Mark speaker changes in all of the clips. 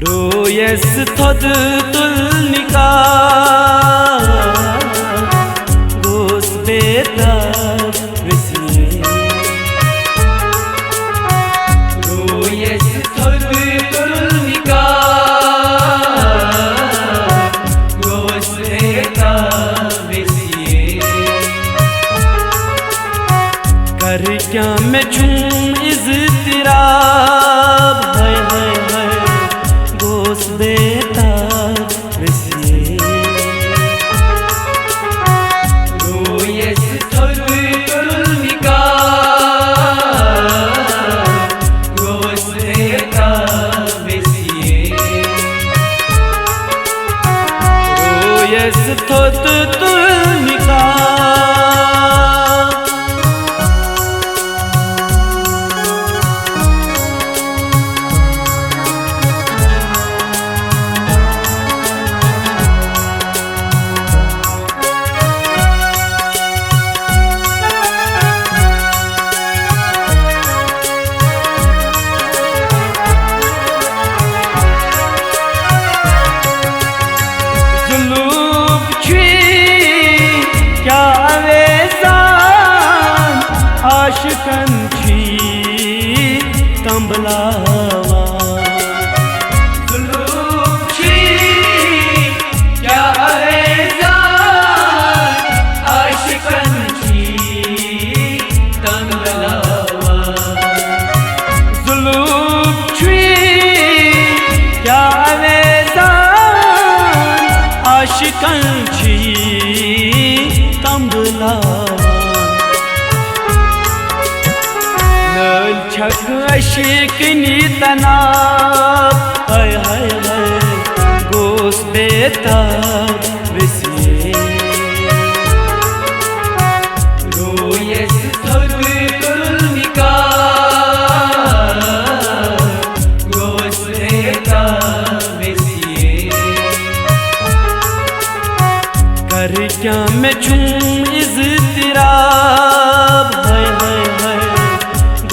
Speaker 1: Royce थोद तुलनिका गोस बेता विस्मे Royce थोद तुलनिका गोस बेता विस्मे कर क्या मैं झूम इज़्तिराब है गोस बेता विस्मे रोयस थोद तुलनिका गोस बेता विस्मे रोयस थोद तुलनिका आशिकन छी तंबलावा जुलूम छी क्या एहसान आशिकन छी तंबलावा जुलूम छी क्या एहसान आशिकन छी तंबलावा छक अशिकनी तनाब हाय हाय हाय गोस बेता विस्मे रोयस थोद तुलनिका गोस बेता विस्मे कर क्या मैं झूम इज़्तिराब हाय हाय हाय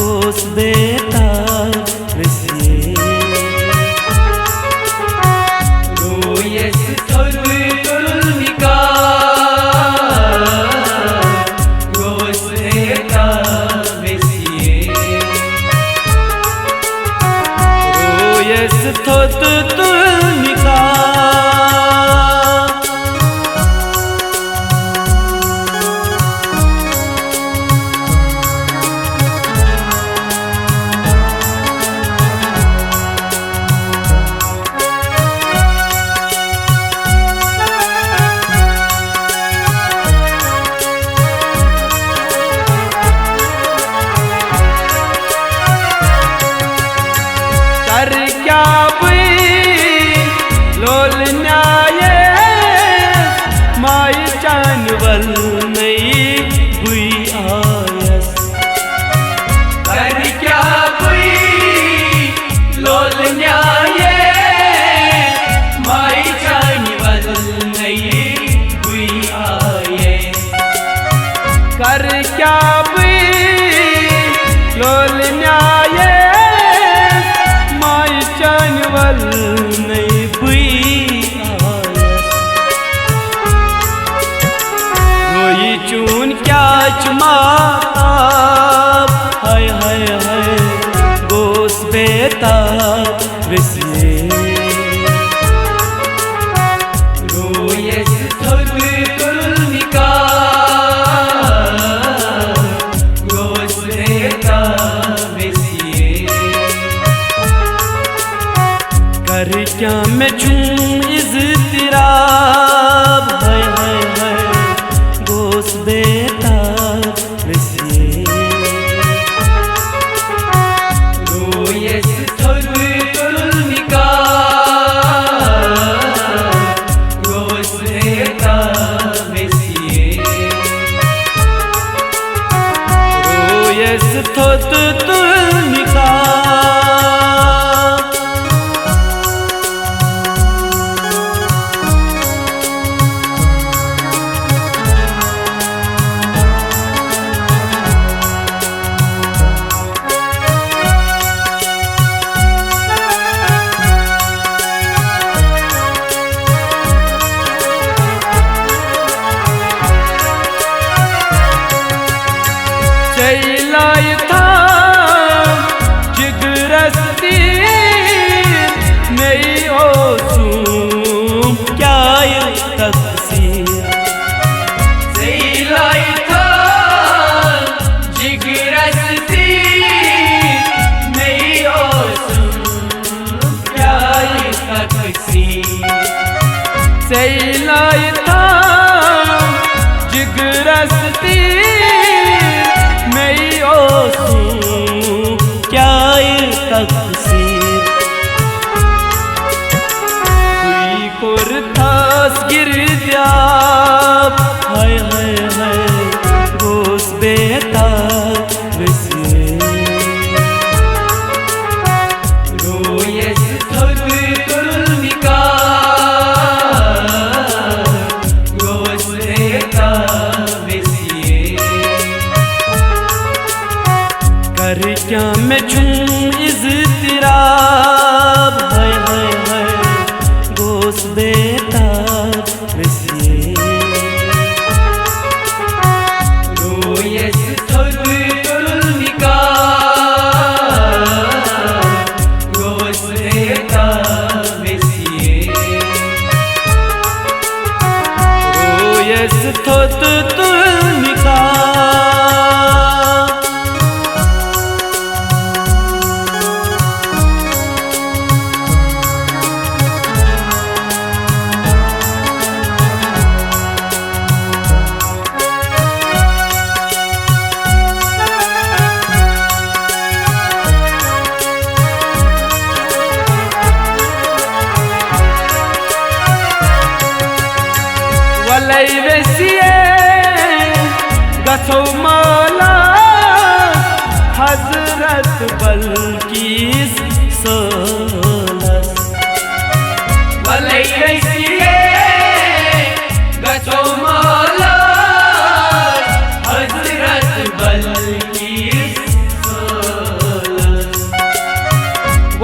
Speaker 1: गोस बेता विस्मे रोयस थोद तुलनिका गोस बेता विस्मे रोयस थोद तुलनिका कर क्या लोल न्याये माई जानवल नहीं हुई आयस कर क्या लोल न्याये माई जानवल नहीं हुई आयस कर क्या लोल न्याये जानवल नहीं हुई आयस रोई चून क्या चमाताब हाय हाय हाय गोस बेता विस्मे रोयस थोद तुलनिका गोस बेता विस्मे कर क्या मैं झूम इज़्तिराब हाय हाय हाय गोस बेता विस्मे रोयस थोद तुलनिका गोस बेता विस्मे रोयस थोद तुलनिका तकसीर
Speaker 2: सैलाय था जिगरस्ती मैं ओसू क्या तकसीर हुई कुर्तास गिर जाब हाय हाय हाय गोस बेता क्या मैं छूं इज़्तिराब हाय हाय हाय गोस बेताब वसिए
Speaker 1: रोयस थोल निका गोस बेताब वसिए
Speaker 2: रोयस थोल निका वलै वसिए गथो मौला हजरत बल्कीस सोलस
Speaker 1: वलै वसिए गथो मौला हजरत बल्कीस सोलस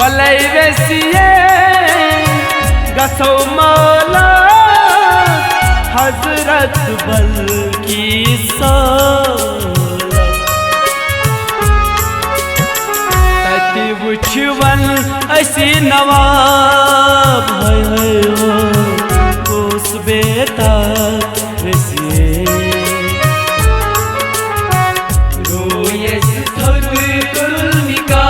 Speaker 2: वलै वसिए गथो मौला हजरत बल्कीस तति वुछवन असी नवाब हाय हाय गोस बेता वसिए
Speaker 1: रोयस थोल निका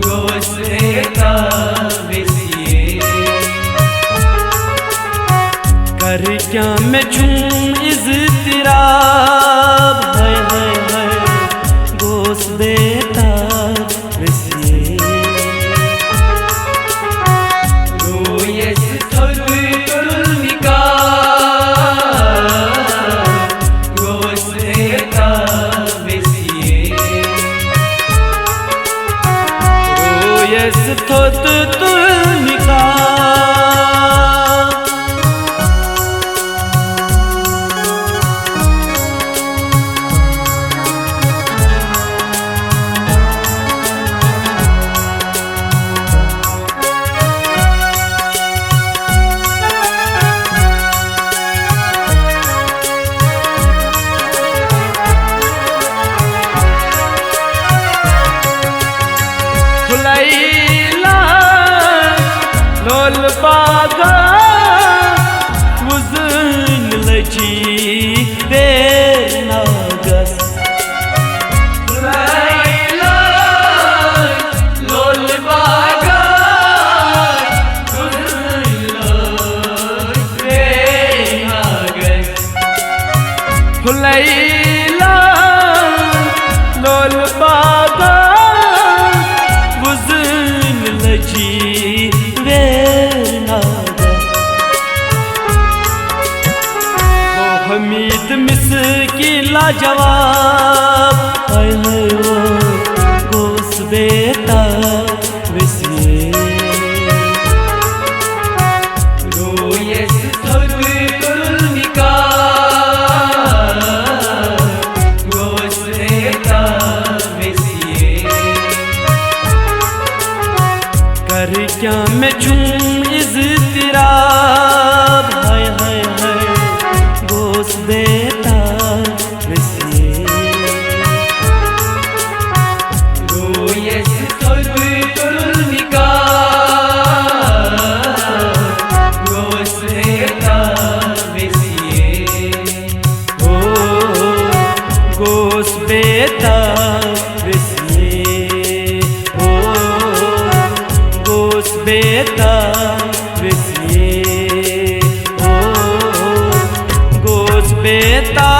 Speaker 1: गोस बेता
Speaker 2: क्या मैं छूं इज़्तिराब हाय हाय हाय गोस बेताब वसिए
Speaker 1: रोयस थोल निका गोस बेताब वसिए
Speaker 2: रोयस थोल निका लोल बागा वुज़न लची बेनागस
Speaker 1: लोल बागा वुज़न बेनागस
Speaker 2: हुलैला लोल बागा वुज़न लची हमीद मिस्की लाजवाब हाय हाय गोस बेता वसिए
Speaker 1: रोयस थोल निका गोस बेता वसिए
Speaker 2: क्या मैं छूं इज़्तिराब हाय हाय हाय गोस बेताब वसिए
Speaker 1: रोयस थोल निका गोस बेताब वसिए
Speaker 2: गोस बेताब वसिए बेता